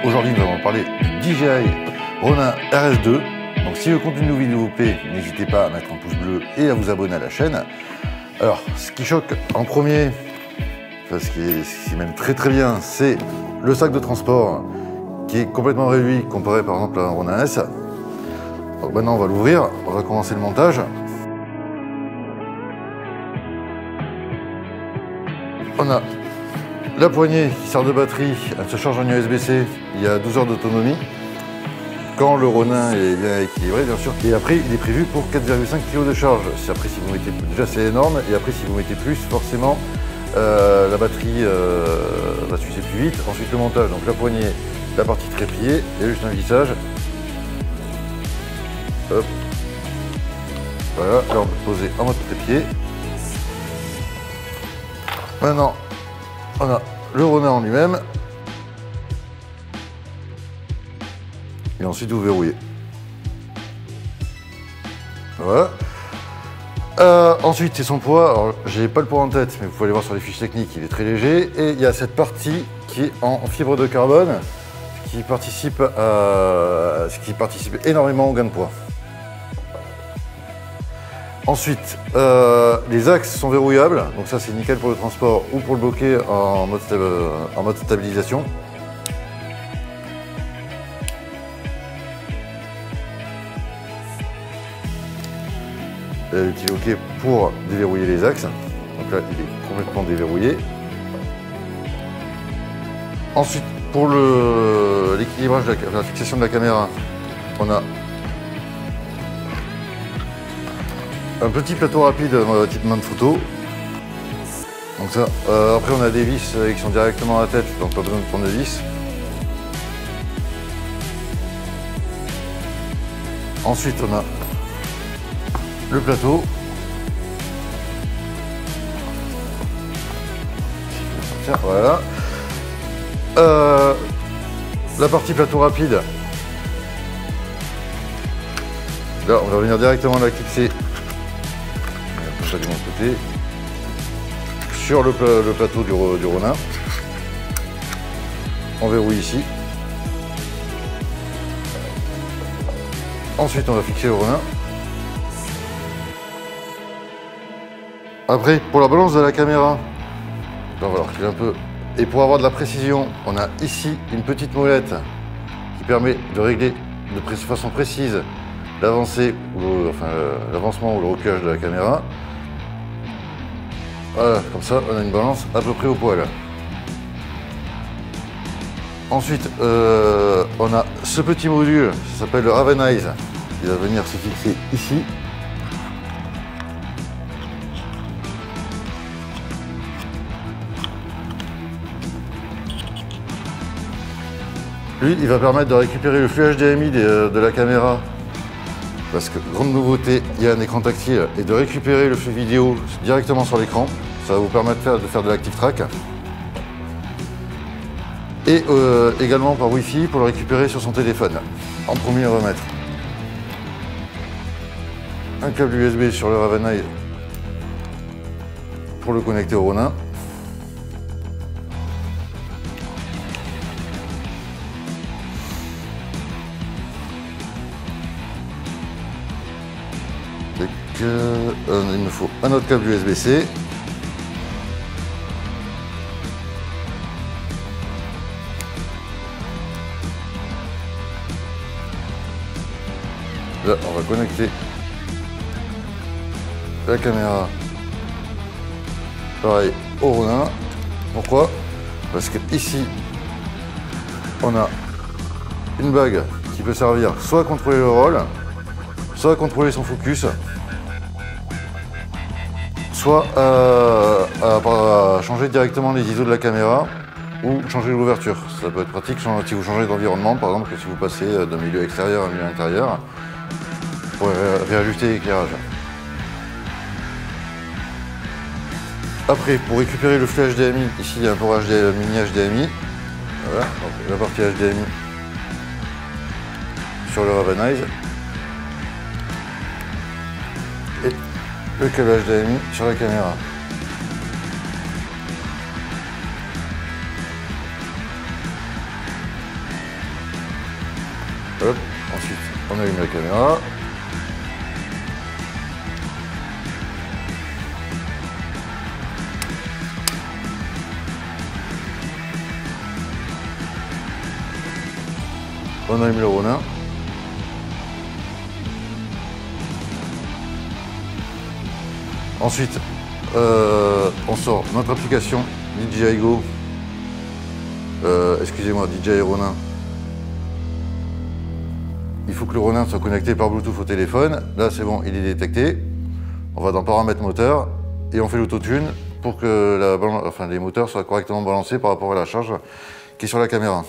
Aujourd'hui, nous allons parler du DJI Ronin RS2. Donc, si le contenu de nos vidéos vous plaît, n'hésitez pas à mettre un pouce bleu et à vous abonner à la chaîne. Alors, ce qui choque en premier, ce qui est même très bien, c'est le sac de transport qui est complètement réduit comparé par exemple à un Ronin S. Donc maintenant, on va l'ouvrir, on va commencer le montage. On a la poignée qui sert de batterie, elle se charge en USB-C, il y a 12 heures d'autonomie. Quand le Ronin est bien équilibré, bien sûr. Et après, il est prévu pour 4,5 kg de charge. Après, si vous mettez déjà, c'est énorme. Et après, si vous mettez plus, forcément, la batterie va s'user plus vite. Ensuite, le montage, donc la poignée, la partie trépied, il y a juste un vissage. Hop. Voilà, là, on peut poser en mode trépied. Maintenant, on a le Ronin en lui-même. Et ensuite, vous verrouillez. Voilà. Ensuite, c'est son poids. Alors, j'ai pas le poids en tête, mais vous pouvez aller voir sur les fiches techniques, il est très léger. Et il y a cette partie qui est en fibre de carbone, ce qui participe énormément au gain de poids. Ensuite, les axes sont verrouillables, donc ça c'est nickel pour le transport ou pour le bloquer en mode stabilisation. Le petit loquet pour déverrouiller les axes. Donc là, il est complètement déverrouillé. Ensuite, pour l'équilibrage de la fixation de la caméra, on a un petit plateau rapide type main de photo. Donc ça, après on a des vis qui sont directement à la tête, donc pas besoin de prendre de vis. Ensuite, on a le plateau. Tiens, voilà. La partie plateau rapide. Là, on va venir directement la clipser. Ça de mon côté. Sur le plateau du Ronin. On verrouille ici. Ensuite, on va fixer le Ronin. Après, pour la balance de la caméra, donc alors, un peu, et pour avoir de la précision, on a ici une petite molette qui permet de régler de façon précise l'avancée, l'avancement ou le reculage de la caméra. Voilà, comme ça, on a une balance à peu près au poil. Ensuite, on a ce petit module, ça s'appelle le Ravenize. Il va venir se fixer ici. Lui, il va permettre de récupérer le flux HDMI de la caméra, parce que, grande nouveauté, il y a un écran tactile, et de récupérer le flux vidéo directement sur l'écran. Ça va vous permettre de faire de l'active track. Et également par Wi-Fi pour le récupérer sur son téléphone. En premier, on va mettre un câble USB sur le Ravenize pour le connecter au Ronin. Il me faut un autre câble USB-C. Là, on va connecter la caméra, pareil, au Ronin. Pourquoi? Parce que ici, on a une bague qui peut servir soit à contrôler le roll, soit à contrôler son focus, soit à changer directement les ISO de la caméra ou changer l'ouverture. Ça peut être pratique si vous changez d'environnement, par exemple, si vous passez d'un milieu extérieur à un milieu intérieur, pour réajuster l'éclairage. Après, pour récupérer le flux HDMI, ici il y a un port mini HDMI. Voilà, donc la partie HDMI sur le Ravenize. Et le câble HDMI sur la caméra. Hop. Ensuite, on allume la caméra. On allume le Ronin. Ensuite, on sort notre application DJI Go. Excusez-moi, DJI Ronin. Il faut que le Ronin soit connecté par Bluetooth au téléphone. Là, c'est bon, il est détecté. On va dans paramètres moteur et on fait l'autotune pour que les moteurs soient correctement balancés par rapport à la charge qui est sur la caméra.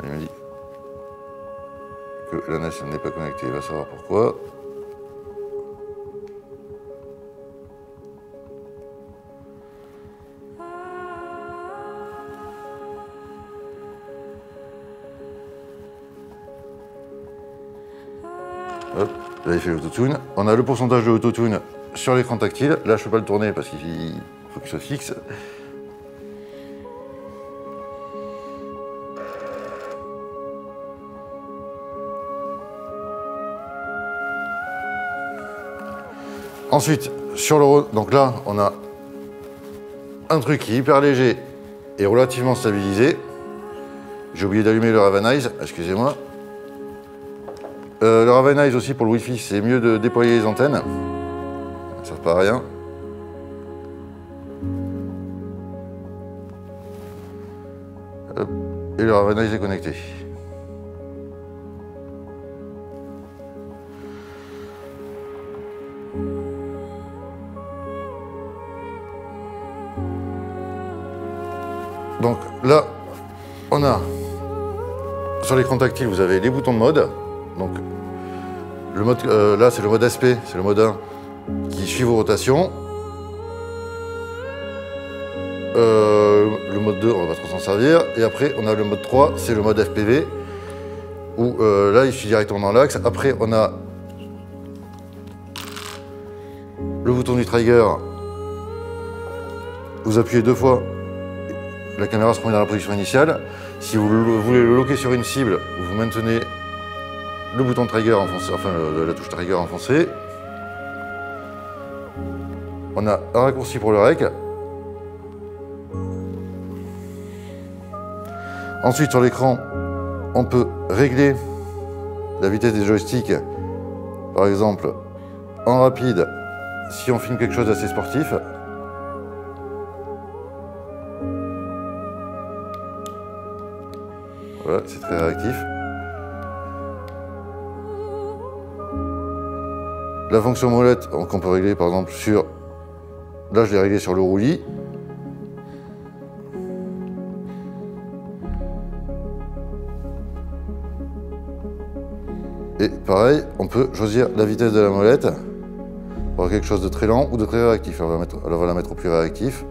Il me dit que la NES n'est pas connectée, il va savoir pourquoi. Hop, là il fait l'autotune. On a le pourcentage de l'autotune sur l'écran tactile. Là je ne peux pas le tourner parce qu'il faut qu'il soit fixe. Ensuite, sur le donc là, on a un truc qui est hyper léger et relativement stabilisé. J'ai oublié d'allumer le Ravenize, excusez-moi. Le Ravenize aussi pour le Wi-Fi, c'est mieux de déployer les antennes. Ça ne sert pas à rien. Hop. Et le Ravenize est connecté. Donc là, on a sur l'écran tactile, vous avez les boutons de mode. Donc le mode, là, c'est le mode SP, c'est le mode 1 qui suit vos rotations. Le mode 2, on va pas trop s'en servir. Et après, on a le mode 3, c'est le mode FPV, où là, il suit directement dans l'axe. Après, on a le bouton du trigger. Vous appuyez 2 fois. La caméra se remet dans la position initiale. Si vous voulez le loquer sur une cible, vous maintenez le bouton trigger enfoncé, enfin la touche trigger enfoncée. On a un raccourci pour le rec. Ensuite, sur l'écran, on peut régler la vitesse des joysticks. Par exemple, en rapide, si on filme quelque chose d'assez sportif. Voilà, c'est très réactif. La fonction molette qu'on peut régler par exemple sur... Là, je l'ai réglé sur le roulis. Et pareil, on peut choisir la vitesse de la molette pour quelque chose de très lent ou de très réactif. On va la mettre au plus réactif.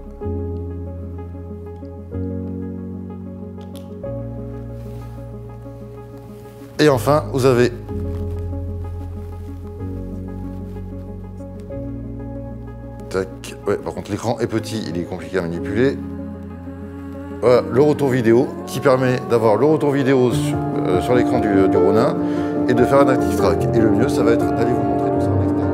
Et enfin, vous avez tac. Ouais, par contre, l'écran est petit, il est compliqué à manipuler. Voilà, le retour vidéo qui permet d'avoir le retour vidéo sur l'écran du Ronin et de faire un active track. Et le mieux, ça va être d'aller vous montrer tout ça en extérieur.